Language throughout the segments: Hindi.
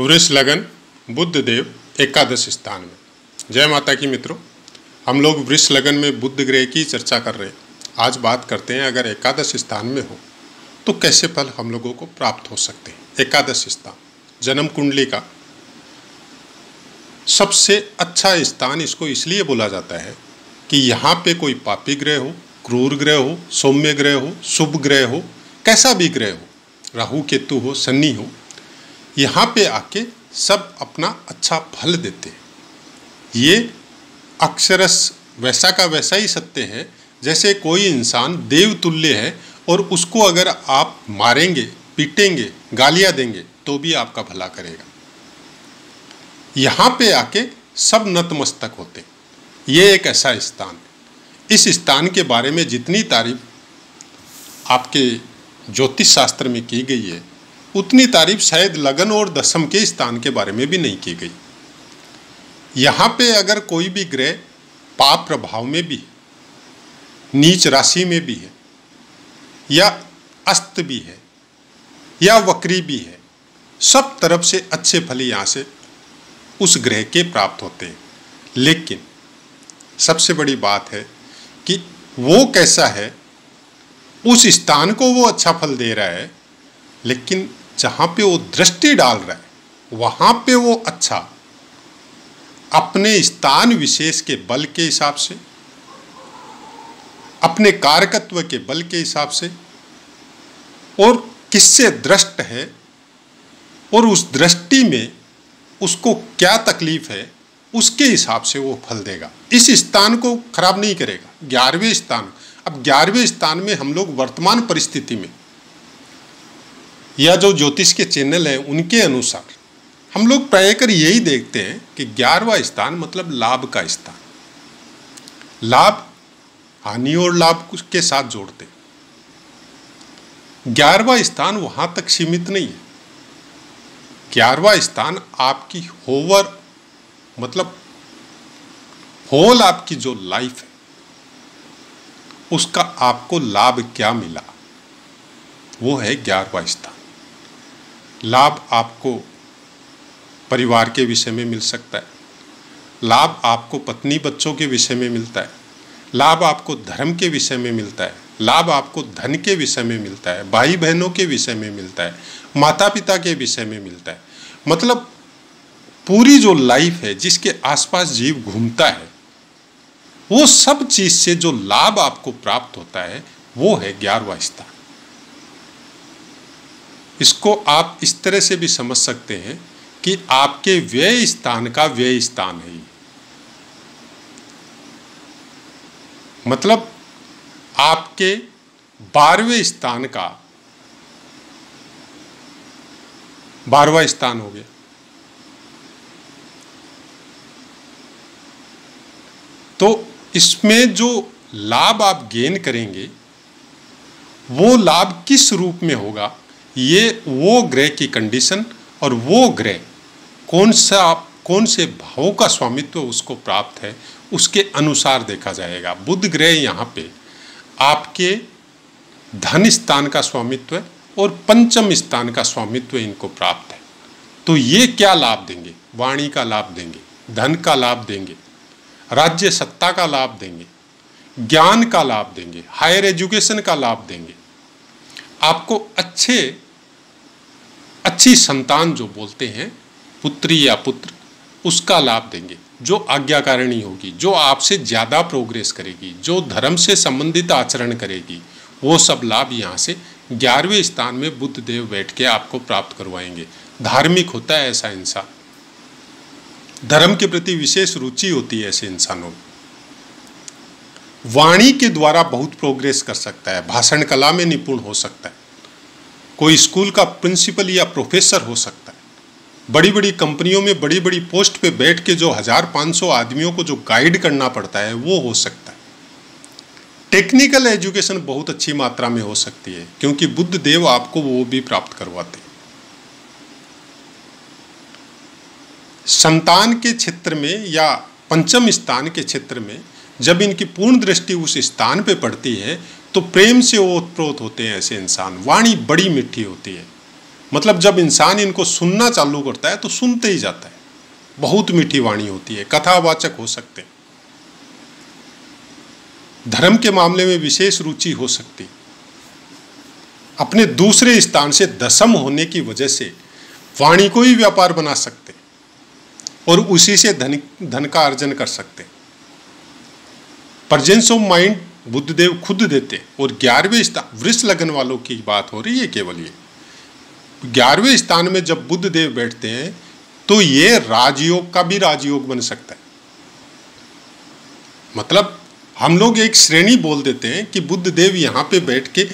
वृष लगन बुद्ध देव एकादश स्थान में। जय माता की मित्रों, हम लोग वृष लगन में बुद्ध ग्रह की चर्चा कर रहे हैं। आज बात करते हैं अगर एकादश स्थान में हो तो कैसे फल हम लोगों को प्राप्त हो सकते हैं। एकादश स्थान जन्म कुंडली का सबसे अच्छा स्थान इसको इसलिए बोला जाता है कि यहाँ पे कोई पापी ग्रह हो, क्रूर ग्रह हो, सौम्य ग्रह हो, शुभ ग्रह हो, कैसा भी ग्रह हो, राहु केतु हो, शनि हो, यहाँ पे आके सब अपना अच्छा फल देते हैं। ये अक्षरश वैसा का वैसा ही सत्य है जैसे कोई इंसान देव तुल्य है और उसको अगर आप मारेंगे, पीटेंगे, गालियाँ देंगे तो भी आपका भला करेगा। यहाँ पे आके सब नतमस्तक होते। ये एक ऐसा स्थान है। इस स्थान के बारे में जितनी तारीफ आपके ज्योतिष शास्त्र में की गई है उतनी तारीफ शायद लगन और दशम के स्थान के बारे में भी नहीं की गई। यहाँ पे अगर कोई भी ग्रह पाप प्रभाव में भी है, नीच राशि में भी है, या अस्त भी है, या वक्री भी है, सब तरफ से अच्छे फल यहाँ से उस ग्रह के प्राप्त होते हैं। लेकिन सबसे बड़ी बात है कि वो कैसा है, उस स्थान को वो अच्छा फल दे रहा है, लेकिन जहाँ पे वो दृष्टि डाल रहा है वहाँ पे वो अच्छा अपने स्थान विशेष के बल के हिसाब से, अपने कारकत्व के बल के हिसाब से, और किससे दृष्ट है और उस दृष्टि में उसको क्या तकलीफ है उसके हिसाब से वो फल देगा। इस स्थान को खराब नहीं करेगा। 11वें स्थान, अब 11वें स्थान में हम लोग वर्तमान परिस्थिति में या जो ज्योतिष के चैनल हैं उनके अनुसार हम लोग प्राय कर यही देखते हैं कि 11वां स्थान मतलब लाभ का स्थान। लाभ हानि और लाभ के साथ जोड़ते। 11वां स्थान वहां तक सीमित नहीं है। 11वां स्थान आपकी होवर मतलब होल आपकी जो लाइफ है उसका आपको लाभ क्या मिला, वो है 11वां स्थान। लाभ आपको परिवार के विषय में मिल सकता है, लाभ आपको पत्नी बच्चों के विषय में मिलता है, लाभ आपको धर्म के विषय में मिलता है, लाभ आपको धन के विषय में मिलता है, भाई बहनों के विषय में मिलता है, माता पिता के विषय में मिलता है। मतलब पूरी जो लाइफ है जिसके आसपास जीव घूमता है वो सब चीज से जो लाभ आपको प्राप्त होता है वो है 11वां स्थान। इसको आप इस तरह से भी समझ सकते हैं कि आपके व्यय स्थान का व्यय स्थान है। मतलब आपके 12वें स्थान का 12वां स्थान हो गया। तो इसमें जो लाभ आप गेन करेंगे वो लाभ किस रूप में होगा, ये वो ग्रह की कंडीशन और वो ग्रह कौन से भावों का स्वामित्व उसको प्राप्त है उसके अनुसार देखा जाएगा। बुध ग्रह यहाँ पे आपके धन स्थान का स्वामित्व है और पंचम स्थान का स्वामित्व इनको प्राप्त है। तो ये क्या लाभ देंगे? वाणी का लाभ देंगे, धन का लाभ देंगे, राज्य सत्ता का लाभ देंगे, ज्ञान का लाभ देंगे, हायर एजुकेशन का लाभ देंगे, आपको अच्छी संतान जो बोलते हैं पुत्री या पुत्र उसका लाभ देंगे, जो आज्ञाकारिणी होगी, जो आपसे ज़्यादा प्रोग्रेस करेगी, जो धर्म से संबंधित आचरण करेगी, वो सब लाभ यहाँ से 11वें स्थान में बुध देव बैठ के आपको प्राप्त करवाएंगे। धार्मिक होता है ऐसा इंसान, धर्म के प्रति विशेष रुचि होती है ऐसे इंसानों में। वाणी के द्वारा बहुत प्रोग्रेस कर सकता है, भाषण कला में निपुण हो सकता है, कोई स्कूल का प्रिंसिपल या प्रोफेसर हो सकता है, बड़ी बड़ी कंपनियों में बड़ी बड़ी पोस्ट पे बैठ के जो 1500 आदमियों को जो गाइड करना पड़ता है वो हो सकता है। टेक्निकल एजुकेशन बहुत अच्छी मात्रा में हो सकती है क्योंकि बुध देव आपको वो भी प्राप्त करवाते हैं। संतान के क्षेत्र में या पंचम स्थान के क्षेत्र में जब इनकी पूर्ण दृष्टि उस स्थान पे पड़ती है तो प्रेम से ओतप्रोत होते हैं ऐसे इंसान। वाणी बड़ी मीठी होती है, मतलब जब इंसान इनको सुनना चालू करता है तो सुनते ही जाता है। बहुत मीठी वाणी होती है, कथावाचक हो सकते हैं, धर्म के मामले में विशेष रुचि हो सकती, अपने दूसरे स्थान से दशम होने की वजह से वाणी को ही व्यापार बना सकते और उसी से धन का अर्जन कर सकते। प्रेजेंस ऑफ माइंड बुद्धदेव खुद देते। और 11वें स्थान वृष लगन वालों की बात हो रही है केवल, ये 11वें स्थान में जब बुद्धदेव बैठते हैं तो ये राजयोग का भी राजयोग बन सकता है। मतलब हम लोग एक श्रेणी बोल देते हैं कि बुद्धदेव यहाँ पे बैठ के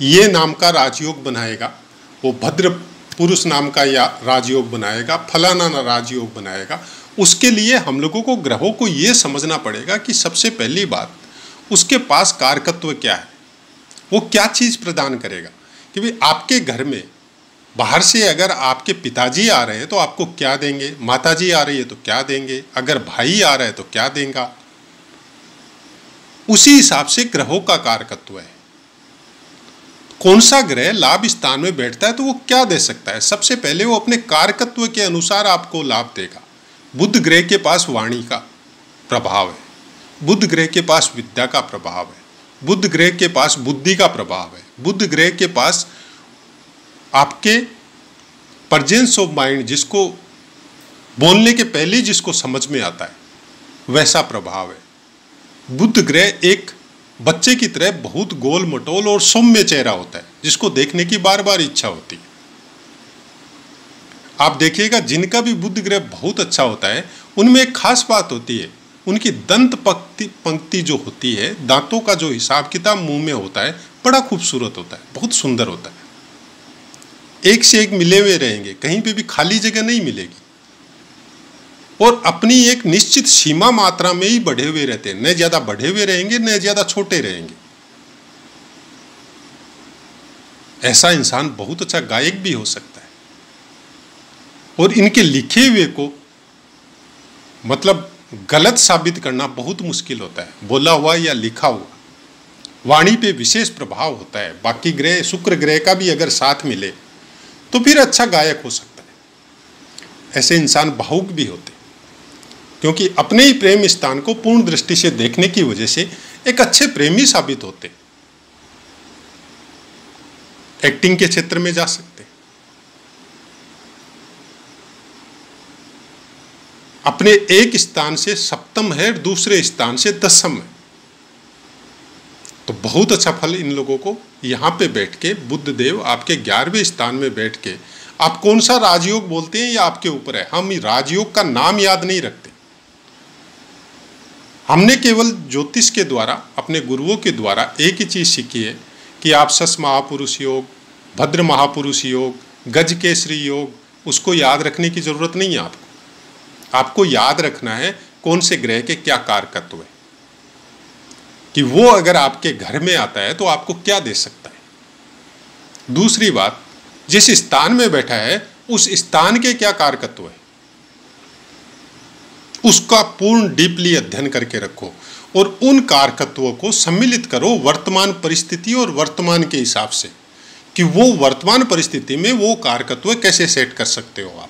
ये नाम का राजयोग बनाएगा, वो भद्र पुरुष नाम का या राजयोग बनाएगा, फलाना राजयोग बनाएगा। उसके लिए हम लोगों को ग्रहों को ये समझना पड़ेगा कि सबसे पहली बात उसके पास कारकत्व क्या है, वो क्या चीज़ प्रदान करेगा। कि भाई आपके घर में बाहर से अगर आपके पिताजी आ रहे हैं तो आपको क्या देंगे, माताजी आ रही है तो क्या देंगे, अगर भाई आ रहा है तो क्या देंगे, उसी हिसाब से ग्रहों का कारकत्व है। कौन सा ग्रह लाभ स्थान में बैठता है तो वो क्या दे सकता है। सबसे पहले वो अपने कारकत्व के अनुसार आपको लाभ देगा। बुध ग्रह के पास वाणी का प्रभाव है, बुध ग्रह के पास विद्या का प्रभाव है, बुध ग्रह के पास बुद्धि का प्रभाव है, बुध ग्रह के पास आपके प्रेजेंस ऑफ माइंड, जिसको बोलने के पहले जिसको समझ में आता है वैसा प्रभाव है। बुध ग्रह एक बच्चे की तरह बहुत गोल मटोल और सौम्य चेहरा होता है, जिसको देखने की बार बार इच्छा होती है। आप देखिएगा जिनका भी बुध ग्रह बहुत अच्छा होता है उनमें एक खास बात होती है, उनकी दंत पंक्ति जो होती है, दांतों का जो हिसाब किताब मुंह में होता है बड़ा खूबसूरत होता है, बहुत सुंदर होता है। एक से एक मिले हुए रहेंगे, कहीं पे भी खाली जगह नहीं मिलेगी और अपनी एक निश्चित सीमा मात्रा में ही बढ़े हुए रहते हैं, न ज्यादा बढ़े हुए रहेंगे न ज्यादा छोटे रहेंगे। ऐसा इंसान बहुत अच्छा गायक भी हो सकता है। और इनके लिखे हुए को मतलब गलत साबित करना बहुत मुश्किल होता है, बोला हुआ या लिखा हुआ। वाणी पे विशेष प्रभाव होता है। बाकी ग्रह, शुक्र ग्रह का भी अगर साथ मिले तो फिर अच्छा गायक हो सकता है। ऐसे इंसान भावुक भी होते, क्योंकि अपने ही प्रेम स्थान को पूर्ण दृष्टि से देखने की वजह से एक अच्छे प्रेमी साबित होते। एक्टिंग के क्षेत्र में जा सकते, अपने एक स्थान से सप्तम है, दूसरे स्थान से दसम है, तो बहुत अच्छा फल इन लोगों को यहाँ पे बैठ के बुध देव आपके 11वें स्थान में बैठ के, आप कौन सा राजयोग बोलते हैं ये आपके ऊपर है। हम राजयोग का नाम याद नहीं रखते, हमने केवल ज्योतिष के द्वारा, अपने गुरुओं के द्वारा एक ही चीज सीखी है कि आप सस महापुरुष योग, भद्र महापुरुष योग, गज केसरी योग, उसको याद रखने की जरूरत नहीं है आपको। आपको याद रखना है कौन से ग्रह के क्या कारकत्व है, कि वो अगर आपके घर में आता है तो आपको क्या दे सकता है। दूसरी बात, जिस स्थान में बैठा है उस स्थान के क्या कारकत्व है, उसका पूर्ण डीपली अध्ययन करके रखो और उन कारकत्वों को सम्मिलित करो वर्तमान परिस्थिति और वर्तमान के हिसाब से, कि वो वर्तमान परिस्थिति में वो कारकत्व कैसे सेट कर सकते हो आप।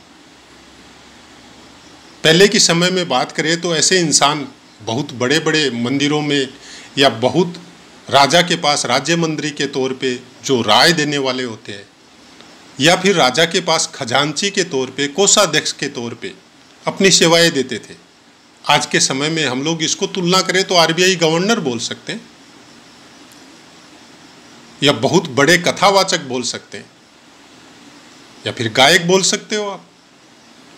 पहले के समय में बात करें तो ऐसे इंसान बहुत बड़े बड़े मंदिरों में या बहुत राजा के पास राज्य मंत्री के तौर पे जो राय देने वाले होते हैं, या फिर राजा के पास खजांची के तौर पे, कोषाध्यक्ष के तौर पे अपनी सेवाएं देते थे। आज के समय में हम लोग इसको तुलना करें तो आरबीआई गवर्नर बोल सकते हैं, या बहुत बड़े कथावाचक बोल सकते हैं, या फिर गायक बोल सकते हो आप।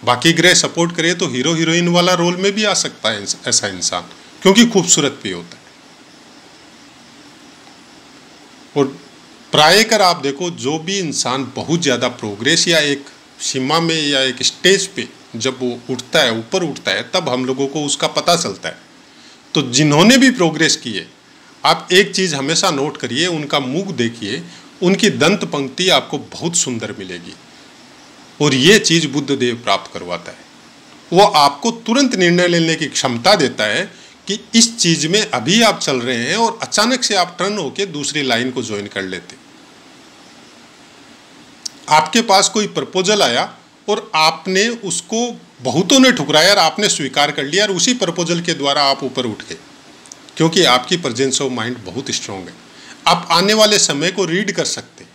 बाकी ग्रह सपोर्ट करे तो हीरो हीरोइन वाला रोल में भी आ सकता है ऐसा इंसान, क्योंकि खूबसूरत भी होता है। और प्राय कर आप देखो, जो भी इंसान बहुत ज़्यादा प्रोग्रेस या एक सीमा में या एक स्टेज पे जब वो उठता है, ऊपर उठता है, तब हम लोगों को उसका पता चलता है। तो जिन्होंने भी प्रोग्रेस की है, आप एक चीज़ हमेशा नोट करिए, उनका मुख देखिए, उनकी दंत पंक्ति आपको बहुत सुंदर मिलेगी। और ये चीज़ बुद्ध देव प्राप्त करवाता है। वो आपको तुरंत निर्णय लेने की क्षमता देता है कि इस चीज़ में अभी आप चल रहे हैं और अचानक से आप टर्न होकर दूसरी लाइन को ज्वाइन कर लेते। आपके पास कोई प्रपोजल आया और आपने उसको, बहुतों ने ठुकराया और आपने स्वीकार कर लिया और उसी प्रपोजल के द्वारा आप ऊपर उठ गए, क्योंकि आपकी प्रेजेंस ऑफ माइंड बहुत स्ट्रांग है। आप आने वाले समय को रीड कर सकते हैं,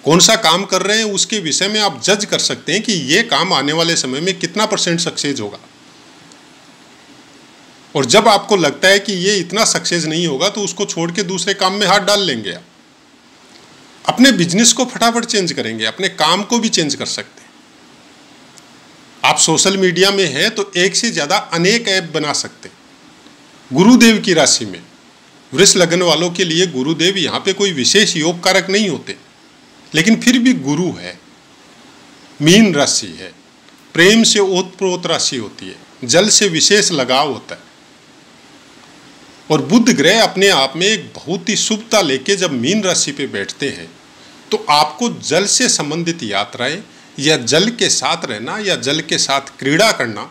कौन सा काम कर रहे हैं उसके विषय में आप जज कर सकते हैं कि ये काम आने वाले समय में कितना % सक्सेस होगा। और जब आपको लगता है कि ये इतना सक्सेस नहीं होगा तो उसको छोड़ के दूसरे काम में हाथ डाल लेंगे। आप अपने बिजनेस को फटाफट चेंज करेंगे, अपने काम को भी चेंज कर सकते हैं। आप सोशल मीडिया में हैं तो एक से ज़्यादा अनेक ऐप बना सकते हैं। गुरुदेव की राशि में वृष लग्न वालों के लिए गुरुदेव यहाँ पे कोई विशेष योग कारक नहीं होते, लेकिन फिर भी गुरु है। मीन राशि है, प्रेम से ओतप्रोत राशि होती है, जल से विशेष लगाव होता है। और बुध ग्रह अपने आप में एक बहुत ही शुभता लेके जब मीन राशि पे बैठते हैं तो आपको जल से संबंधित यात्राएं या जल के साथ रहना या जल के साथ क्रीड़ा करना,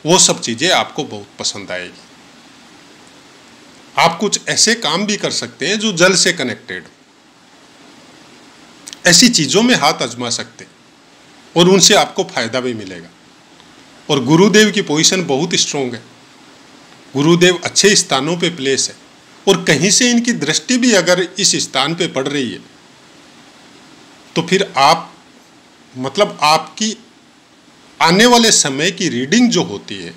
वो सब चीज़ें आपको बहुत पसंद आएगी। आप कुछ ऐसे काम भी कर सकते हैं जो जल से कनेक्टेड हो, ऐसी चीज़ों में हाथ आजमा सकते हैं और उनसे आपको फायदा भी मिलेगा। और गुरुदेव की पोजीशन बहुत स्ट्रॉन्ग है, गुरुदेव अच्छे स्थानों पे प्लेस है और कहीं से इनकी दृष्टि भी अगर इस स्थान पे पड़ रही है तो फिर आप, मतलब आपकी आने वाले समय की रीडिंग जो होती है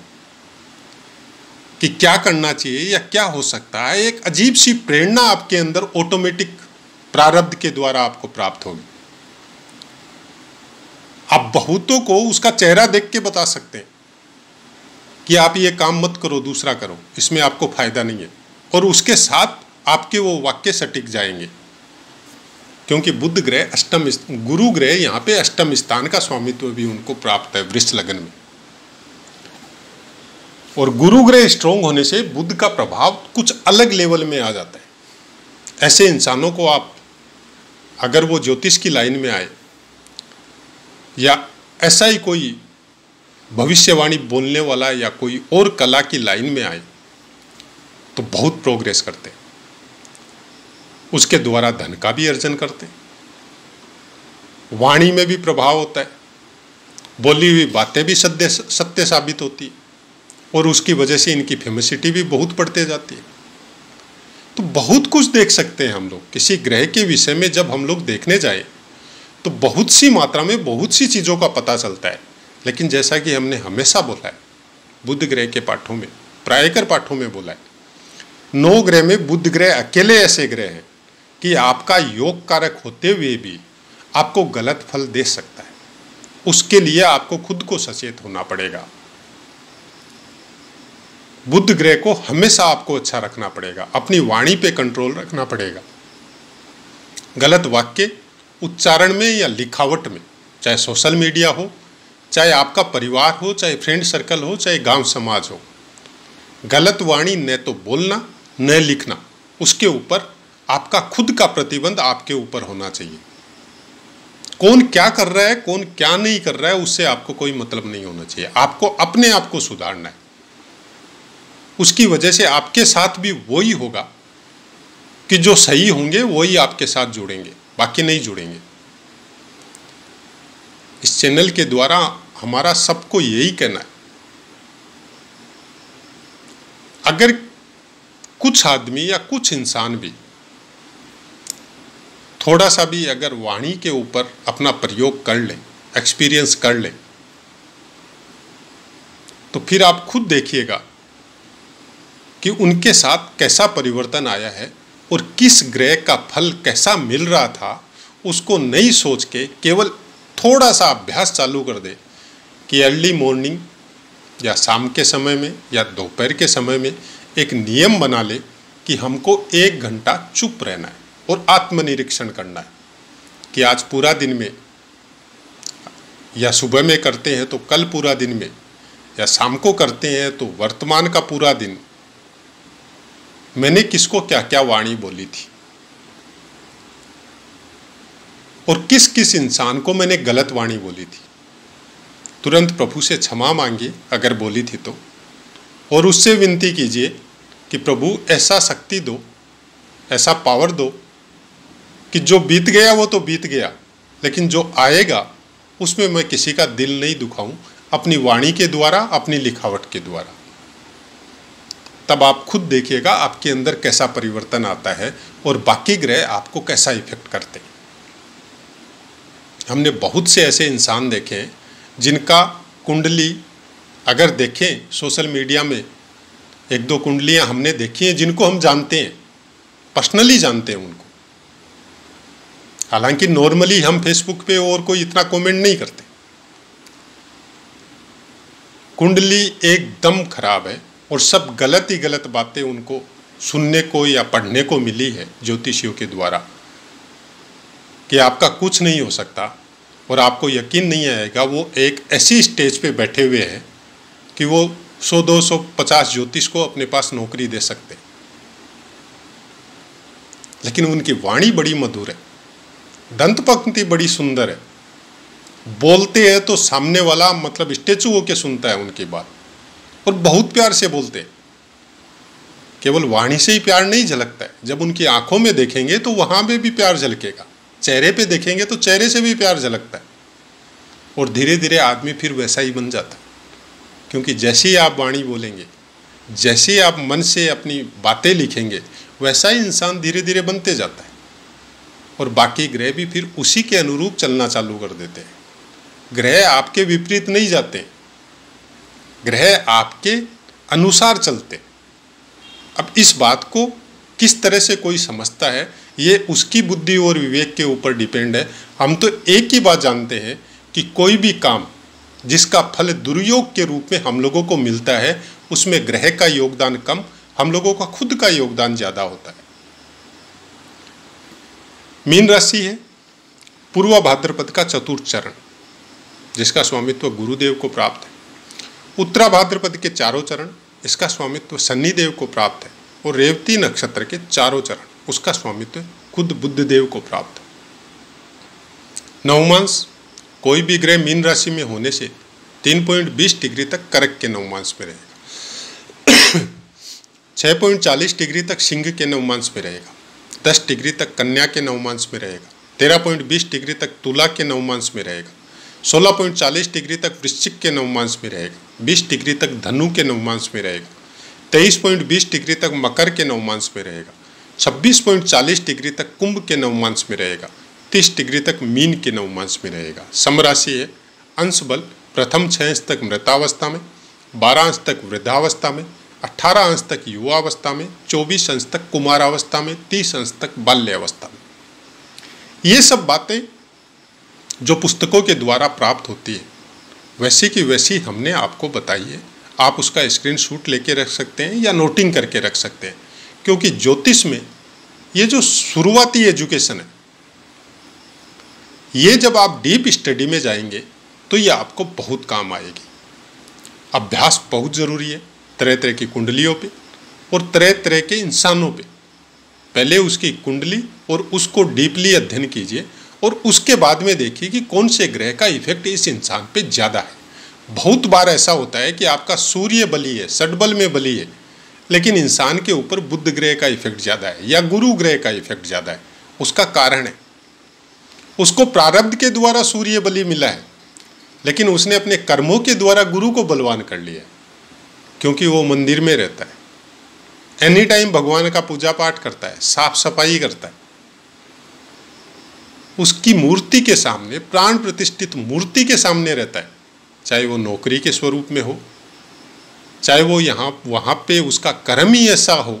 कि क्या करना चाहिए या क्या हो सकता है, एक अजीब सी प्रेरणा आपके अंदर ऑटोमेटिक प्रारब्ध के द्वारा आपको प्राप्त होगी। आप बहुतों को उसका चेहरा देख के बता सकते हैं कि आप ये काम मत करो, दूसरा करो, इसमें आपको फायदा नहीं है, और उसके साथ आपके वो वाक्य सटीक जाएंगे, क्योंकि बुध ग्रह अष्टम, गुरु ग्रह यहाँ पे अष्टम स्थान का स्वामित्व भी उनको प्राप्त है वृष लगन में। और गुरु ग्रह स्ट्रोंग होने से बुध का प्रभाव कुछ अलग लेवल में आ जाता है। ऐसे इंसानों को आप, अगर वो ज्योतिष की लाइन में आए या ऐसा ही कोई भविष्यवाणी बोलने वाला या कोई और कला की लाइन में आए तो बहुत प्रोग्रेस करते हैं, उसके द्वारा धन का भी अर्जन करते हैं। वाणी में भी प्रभाव होता है, बोली हुई बातें भी सत्य साबित होती है और उसकी वजह से इनकी फेमसिटी भी बहुत बढ़ते जाती है। तो बहुत कुछ देख सकते हैं हम लोग। किसी ग्रह के विषय में जब हम लोग देखने जाए तो बहुत सी मात्रा में बहुत सी चीज़ों का पता चलता है। लेकिन जैसा कि हमने हमेशा बोला है, बुध ग्रह के पाठों में, प्रायकर पाठों में बोला है, 9 ग्रह में बुध ग्रह अकेले ऐसे ग्रह हैं कि आपका योग कारक होते हुए भी आपको गलत फल दे सकता है। उसके लिए आपको खुद को सचेत होना पड़ेगा। बुध ग्रह को हमेशा आपको अच्छा रखना पड़ेगा, अपनी वाणी पे कंट्रोल रखना पड़ेगा। गलत वाक्य उच्चारण में या लिखावट में, चाहे सोशल मीडिया हो, चाहे आपका परिवार हो, चाहे फ्रेंड सर्कल हो, चाहे गांव समाज हो, गलत वाणी न तो बोलना न लिखना, उसके ऊपर आपका खुद का प्रतिबंध आपके ऊपर होना चाहिए। कौन क्या कर रहा है, कौन क्या नहीं कर रहा है, उससे आपको कोई मतलब नहीं होना चाहिए। आपको अपने आप को सुधारना है। उसकी वजह से आपके साथ भी वही होगा कि जो सही होंगे वही आपके साथ जुड़ेंगे, बाकी नहीं जुड़ेंगे। इस चैनल के द्वारा हमारा सबको यही कहना है, अगर कुछ आदमी या कुछ इंसान भी थोड़ा सा भी अगर वाणी के ऊपर अपना प्रयोग कर लें, एक्सपीरियंस कर लें, तो फिर आप खुद देखिएगा कि उनके साथ कैसा परिवर्तन आया है और किस ग्रह का फल कैसा मिल रहा था। उसको नहीं सोच के केवल थोड़ा सा अभ्यास चालू कर दे कि अर्ली मॉर्निंग या शाम के समय में या दोपहर के समय में एक नियम बना ले कि हमको 1 घंटा चुप रहना है और आत्मनिरीक्षण करना है कि आज पूरा दिन में, या सुबह में करते हैं तो कल पूरा दिन में, या शाम को करते हैं तो वर्तमान का पूरा दिन मैंने किसको क्या क्या वाणी बोली थी और किस किस इंसान को मैंने गलत वाणी बोली थी। तुरंत प्रभु से क्षमा मांगिए अगर बोली थी तो, और उससे विनती कीजिए कि प्रभु ऐसा शक्ति दो, ऐसा पावर दो कि जो बीत गया वो तो बीत गया, लेकिन जो आएगा उसमें मैं किसी का दिल नहीं दुखाऊं, अपनी वाणी के द्वारा, अपनी लिखावट के द्वारा। तब आप खुद देखिएगा आपके अंदर कैसा परिवर्तन आता है और बाकी ग्रह आपको कैसा इफेक्ट करते हैं। हमने बहुत से ऐसे इंसान देखे हैं जिनका कुंडली अगर देखें सोशल मीडिया में, एक दो कुंडलियां हमने देखी हैं जिनको हम जानते हैं, पर्सनली जानते हैं उनको। हालांकि नॉर्मली हम फेसबुक पे और कोई इतना कमेंट नहीं करते। कुंडली एकदम खराब है और सब गलत ही गलत बातें उनको सुनने को या पढ़ने को मिली है ज्योतिषियों के द्वारा कि आपका कुछ नहीं हो सकता, और आपको यकीन नहीं आएगा वो एक ऐसी स्टेज पे बैठे हुए हैं कि वो 100, 200, 50 ज्योतिष को अपने पास नौकरी दे सकते हैं। लेकिन उनकी वाणी बड़ी मधुर है, दंत पंक्ति बड़ी सुंदर है, बोलते हैं तो सामने वाला मतलब स्टेचू होके सुनता है उनकी बात, और बहुत प्यार से बोलते हैं। केवल वाणी से ही प्यार नहीं झलकता है, जब उनकी आंखों में देखेंगे तो वहां पे भी प्यार झलकेगा, चेहरे पे देखेंगे तो चेहरे से भी प्यार झलकता है, और धीरे धीरे आदमी फिर वैसा ही बन जाता है। क्योंकि जैसे ही आप वाणी बोलेंगे, जैसे ही आप मन से अपनी बातें लिखेंगे, वैसा ही इंसान धीरे धीरे बनते जाता है, और बाकी ग्रह भी फिर उसी के अनुरूप चलना चालू कर देते हैं। ग्रह आपके विपरीत नहीं जाते, ग्रह आपके अनुसार चलते। अब इस बात को किस तरह से कोई समझता है, ये उसकी बुद्धि और विवेक के ऊपर डिपेंड है। हम तो एक ही बात जानते हैं कि कोई भी काम जिसका फल दुर्योग के रूप में हम लोगों को मिलता है, उसमें ग्रह का योगदान कम, हम लोगों का खुद का योगदान ज़्यादा होता है। मीन राशि है, पूर्व भाद्रपद का चतुर्थ चरण, जिसका स्वामित्व गुरुदेव को प्राप्त है। उत्तरा भाद्रपद के चारों चरण, इसका स्वामित्व शनिदेव को प्राप्त है। और रेवती नक्षत्र के चारों चरण, उसका स्वामित्व खुद बुद्धदेव को प्राप्त है। नवमांश, कोई भी ग्रह मीन राशि में होने से 3.20 डिग्री तक कर्क के नवमांश में रहेगा, 6.40 डिग्री तक सिंह के नवमांश में रहेगा, 10 डिग्री तक कन्या के नवमांश में रहेगा, 13.20 डिग्री तक तुला के नवमांश में रहेगा, 16.40 डिग्री तक वृश्चिक के नवमांश में रहेगा, 20 डिग्री तक धनु के नवमांश में रहेगा, 23.20 डिग्री तक मकर के नवमांश में रहेगा, 26.40 डिग्री तक कुंभ के नवमांश में रहेगा, 30 डिग्री तक मीन के नवमांश में रहेगा। समराशि है, अंश बल प्रथम 6 अंश तक मृतावस्था में, 12 अंश तक वृद्धावस्था में, 18 अंश तक युवावस्था में, 24 अंश तक कुमारावस्था में, 30 अंश तक बाल्यावस्था में। ये सब बातें जो पुस्तकों के द्वारा प्राप्त होती है, वैसी की वैसी हमने आपको बताई है। आप उसका स्क्रीनशॉट लेके रख सकते हैं या नोटिंग करके रख सकते हैं, क्योंकि ज्योतिष में ये जो शुरुआती एजुकेशन है, ये जब आप डीप स्टडी में जाएंगे तो ये आपको बहुत काम आएगी। अभ्यास बहुत ज़रूरी है, तरह तरह की कुंडलियों पे और तरह तरह के इंसानों पे। पहले उसकी कुंडली और उसको डीपली अध्ययन कीजिए, और उसके बाद में देखिए कि कौन से ग्रह का इफेक्ट इस इंसान पे ज़्यादा है। बहुत बार ऐसा होता है कि आपका सूर्य बली है, षडबल में बली है, लेकिन इंसान के ऊपर बुध ग्रह का इफेक्ट ज़्यादा है या गुरु ग्रह का इफेक्ट ज़्यादा है। उसका कारण है, उसको प्रारब्ध के द्वारा सूर्य बली मिला है, लेकिन उसने अपने कर्मों के द्वारा गुरु को बलवान कर लिया है, क्योंकि वो मंदिर में रहता है, एनी टाइम भगवान का पूजा पाठ करता है, साफ सफाई करता है। उसकी मूर्ति के सामने, प्राण प्रतिष्ठित मूर्ति के सामने रहता है, चाहे वो नौकरी के स्वरूप में हो, चाहे वो वहाँ पे उसका कर्म ही ऐसा हो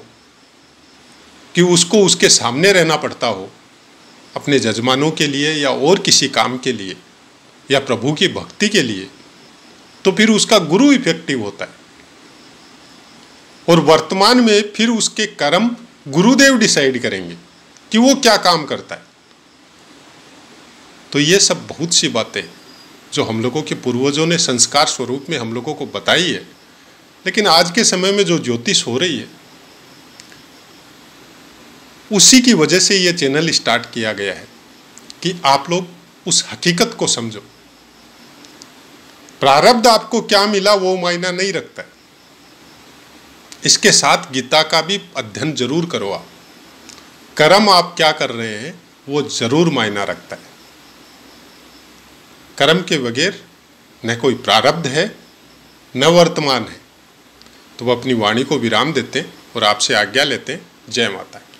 कि उसको उसके सामने रहना पड़ता हो अपने जजमानों के लिए या और किसी काम के लिए या प्रभु की भक्ति के लिए, तो फिर उसका गुरु इफेक्टिव होता है। और वर्तमान में फिर उसके कर्म गुरुदेव डिसाइड करेंगे कि वो क्या काम करता है। तो ये सब बहुत सी बातें जो हम लोगों के पूर्वजों ने संस्कार स्वरूप में हम लोगों को बताई है, लेकिन आज के समय में जो ज्योतिष हो रही है, उसी की वजह से ये चैनल स्टार्ट किया गया है कि आप लोग उस हकीकत को समझो। प्रारब्ध आपको क्या मिला वो मायना नहीं रखता है, इसके साथ गीता का भी अध्ययन जरूर करो। आप कर्म आप क्या कर रहे हैं वो जरूर मायना रखता है। कर्म के बगैर न कोई प्रारब्ध है न वर्तमान है। तो वो अपनी वाणी को विराम देते हैं और आपसे आज्ञा लेते हैं। जय माता की।